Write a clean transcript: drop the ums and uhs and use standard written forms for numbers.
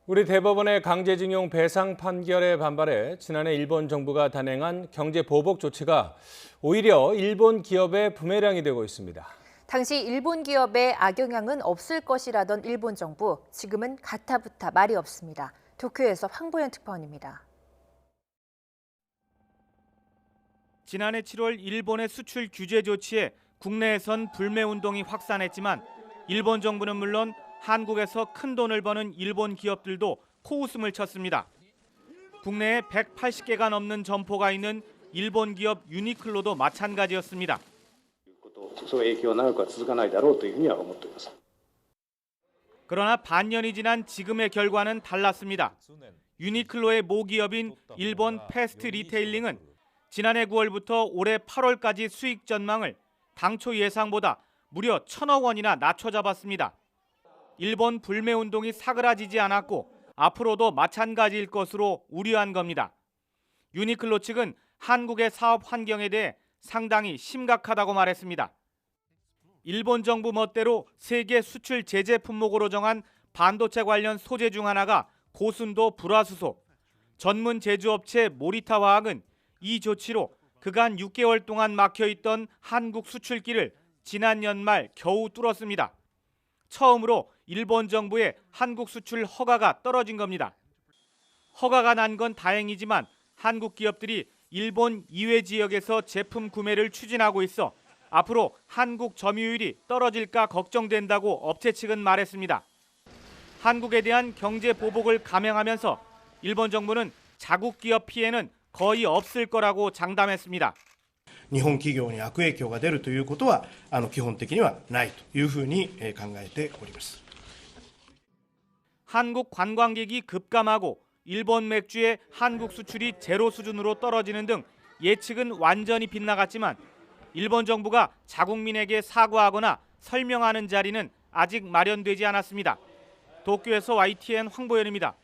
우리 대법원의 강제징용 배상 판결에 반발해 지난해 일본 정부가 단행한 경제 보복 조치가 오히려 일본 기업의 부메랑이 되고 있습니다. 당시 일본 기업에 악영향은 없을 것이라던 일본 정부, 지금은 가타부타 말이 없습니다. 도쿄에서 황보현 특파원입니다. 지난해 7월 일본의 수출 규제 조치에 국내에선 불매운동이 확산했지만 일본 정부는 물론 한국에서 큰 돈을 버는 일본 기업들도 코웃음을 쳤습니다. 국내에 180개가 넘는 점포가 있는 일본 기업 유니클로도 마찬가지였습니다. 그러나 반년이 지난 지금의 결과는 달랐습니다. 유니클로의 모기업인 일본 패스트 리테일링은 지난해 9월부터 올해 8월까지 수익 전망을 당초 예상보다 무려 1,000억 원이나 낮춰 잡았습니다. 일본 불매운동이 사그라지지 않았고 앞으로도 마찬가지일 것으로 우려한 겁니다. 유니클로 측은 한국의 사업 환경에 대해 상당히 심각하다고 말했습니다. 일본 정부 멋대로 세계 수출 제재 품목으로 정한 반도체 관련 소재 중 하나가 고순도 불화수소. 전문 제조업체 모리타화학은 이 조치로 그간 6개월 동안 막혀있던 한국 수출길을 지난 연말 겨우 뚫었습니다. 처음으로 일본 정부의 한국 수출 허가가 떨어진 겁니다. 허가가 난 건 다행이지만 한국 기업들이 일본 이외 지역에서 제품 구매를 추진하고 있어 앞으로 한국 점유율이 떨어질까 걱정된다고 업체 측은 말했습니다. 한국에 대한 경제 보복을 감행하면서 일본 정부는 자국 기업 피해는 거의 없을 거라고 장담했습니다. 日本企業に悪影響が出るということは基本的にはないというふうに考えております。 한국 관광객이 급감하고 일본 맥주의 한국 수출이 제로 수준으로 떨어지는 등 예측은 완전히 빗나갔지만 일본 정부가 자국민에게 사과하거나 설명하는 자리는 아직 마련되지 않았습니다. 도쿄에서 YTN 황보현입니다.